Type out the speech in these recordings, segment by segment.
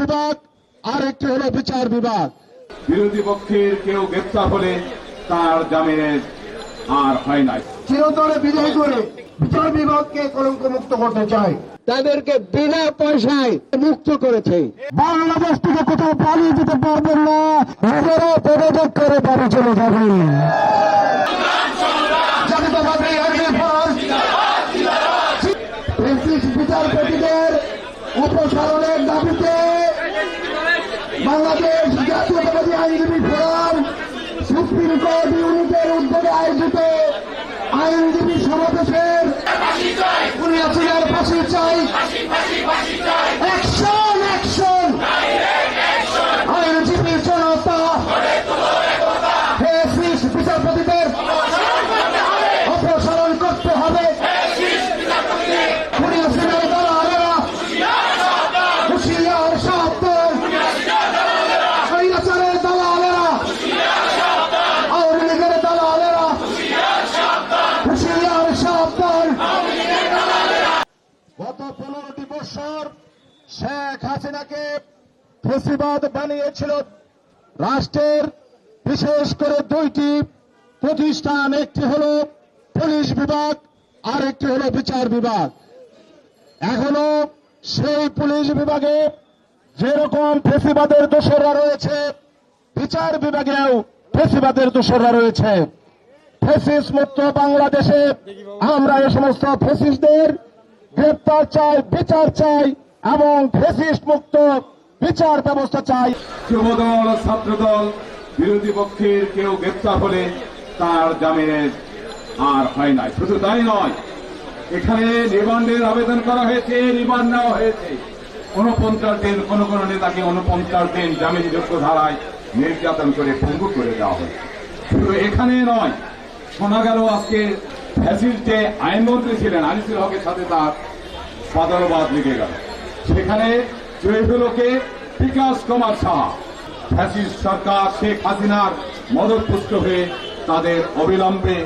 বিভাগ, আরেকটি হলো বিচার বিভাগ। বিরোধী পক্ষের কেউ গ্রেপ্তার হলে তার জামিনের আর হয় নাই। চিরতরে বিদায় করে বিচার বিভাগকে কলঙ্ক মুক্ত করতে চাই। তাদেরকে বিনা পয়সায় মুক্ত করেছে। বাংলাদেশ থেকে কোথাও পালিয়ে যেতে পারবেন না, নিজেরা পদত্যাগ করে বাড়ি চলে যাবেন। জাতীয়তাবাদী আইনজীবী ফোরাম বিচারপতিদের অপসারণের দাবিতে বাংলাদেশ জাতীয়তাবাদী আইনজীবী ফোরাম সুপ্রিম কোর্ট ইউনিটের উদ্যোগে আয়োজিত আইনজীবী সমাবেশের পুনিয়াছিলার ফাঁসি চাই, অ্যাকশন অ্যাকশন, আইনজীবী জনতা বিচারপতিদের অপসারণ করতে হবে। পুনিয়াছিলার দালালেরা হুঁশিয়ার সাবধান, স্বৈরাচারের দালালেরা, আওয়ামী লীগের দালালেরা হুঁশিয়ার সাবধান। গত 15টি বছর শেখ হাসিনাকে ফেসিবাদ বানিয়েছিল রাষ্ট্রের বিশেষ করে দুইটি প্রতিষ্ঠান, একটি হলো পুলিশ বিভাগ, আরেকটি হলো বিচার বিভাগ। এখনো সেই পুলিশ বিভাগে যেরকম ফেসিবাদের দোসররা রয়েছে, বিচার বিভাগেও ফেসিবাদের দোসররা রয়েছে। ফেসিস মুক্ত বাংলাদেশে আমরা এ সমস্ত ফেসিসদের গ্রেপ্তার চাই, বিচার চাই এবং ফেসিস্ট মুক্ত বিচার ব্যবস্থা চাই। যুবদল, ছাত্রদল, বিরোধী পক্ষের কেউ গ্রেপ্তার হলে তার জামিনের আর হয় নাই। শুধু তাই নয়, এখানে রিমান্ডের আবেদন করা হয়েছে, রিমান্ড নেওয়া হয়েছে 49 দিন। কোন কোন নেতাকে 49 দিন জামিনযোগ্য ধারায় নির্যাতন করে পঙ্গু করে দেওয়া হয়েছে। শুধু এখানে নয়, শোনা গেল আজকে ফ্যাসিস্ট যে আইনমন্ত্রী ছিলেন আনিসুল হকের সাথে তার বাদলবাদ লেগে গেল। সেখানে জয়গুলোকে বিকাশ কুমার সাহা, ফ্যাসিস্ট সরকার শেখ হাসিনার মদতপুষ্ট হয়ে তাদের অবিলম্বে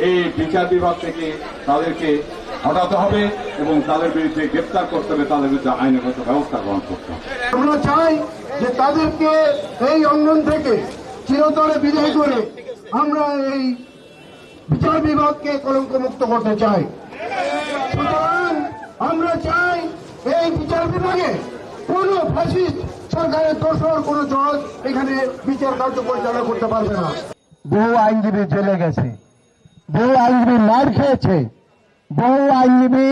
এই বিচার বিভাগ থেকে তাদেরকে হটাতে হবে এবং তাদের বিরুদ্ধে গ্রেপ্তার করতে হবে, তাদের বিরুদ্ধে আইনগত ব্যবস্থা গ্রহণ করতে হবে। আমরা চাই যে তাদেরকে এই অঙ্গন থেকে চিরতরে বিদায় করে আমরা এই বিচার বিভাগকে কলঙ্ক মুক্ত করতে চাই। সুতরাং আমরা চাই এই বিচার বিভাগে কোন ফ্যাসিস্ট সরকারের দোষর কোন জজ এখানে বিচার কার্য পরিচালনা করতে পারবে না। বহু আইনজীবী জেলে গেছে, বহু আইনজীবী মার খেয়েছে, বহু আইনজীবী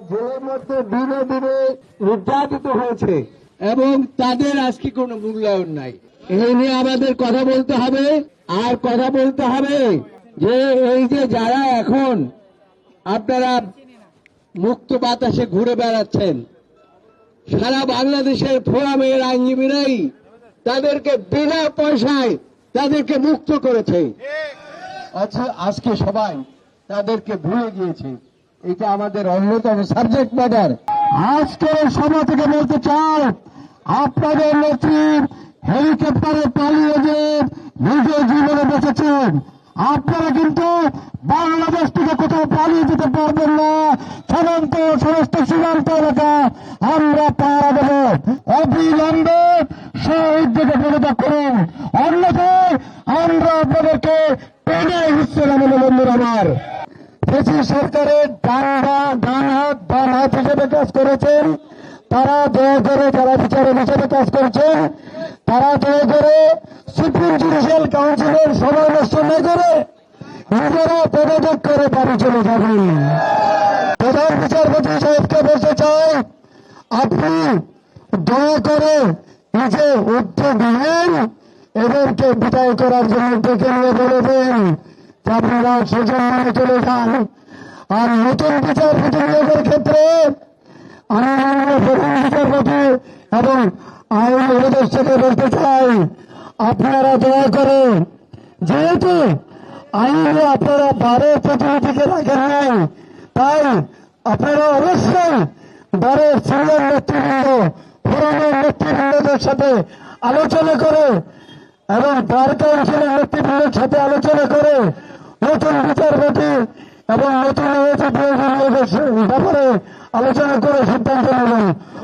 জেলের মধ্যে দিনে দিনে নির্যাতিত হয়েছে এবং তাদের আজকে কোনো মূল্যায়ন নাই। এই নিয়ে আমাদের কথা বলতে হবে। আর কথা বলতে হবে যে এই যে যারা এখন আপনারা মুক্ত বাতাসে ঘুরে বেড়াচ্ছেন, সারা বাংলাদেশের ফোরামের আইনজীবীরাই তাদেরকে বিনা পয়সায় তাদেরকে মুক্ত করেছে। আচ্ছা, আজকে সবাই তাদেরকে ভুলে গিয়েছে। এটা আমাদের অন্যতম সাবজেক্ট ম্যাটার। আজকের সভা থেকে বলতে চাই, আপনাদের নেত্রী হেলিকপ্টারে পালিয়ে যে নিজের জীবনে বেঁচেছেন, আপনারা কিন্তু বাংলাদেশ থেকে কোথাও পালিয়ে যেতে পারবেন না। সীমান্ত, সমস্ত সীমান্ত এলাকা আমরা পাহারা দেব। অবিলম্বে শহীদ থেকে পদত্যাগ করুন, অন্যথায় আমরা আপনাদেরকে টেনে হিসেবে নামে বন্ধুর আমার। ফেসি সরকারের ডান হাত বাম হাত হিসেবে কাজ করেছেন তারা, দয়া করে যারা বিচারক হিসেবে কাজ করছেন তারা দয়া করে সুপ্রিম জুডিশিয়াল কাউন্সিলের সময় নষ্ট না করে নিজেরা পদত্যাগ করে বাড়ি চলে যাবেন। প্রধান বিচারপতি সাহেবকে বলতে চাই, আপনি দয়া করে নিজে উদ্যোগ নেন, এদেরকে বিদায় করার জন্য ডেকে নিয়ে বলে দেন যে আপনারা সুযোগ মানে চলে যান। আর নতুন বিচারপতি নিয়োগের ক্ষেত্রে আমি প্রধান বিচারপতি এবং আইন উপদেষ্টাকে বলতে চাই, আপনারা দয়া করে, যেহেতু আইনে আপনারা 12 প্রতিনিধিকে রাখেন নাই, তাই আপনারা অবশ্যই 12 সিনিয়র নেতৃবৃন্দ, ফোরামের নেতৃবৃন্দদের সাথে আলোচনা করে এবং বার কাউন্সিলের নেতৃবৃন্দের সাথে আলোচনা করে নতুন বিচারপতি এবং নতুন ব্যাপারে আলোচনা করে সিদ্ধান্ত নেবেন।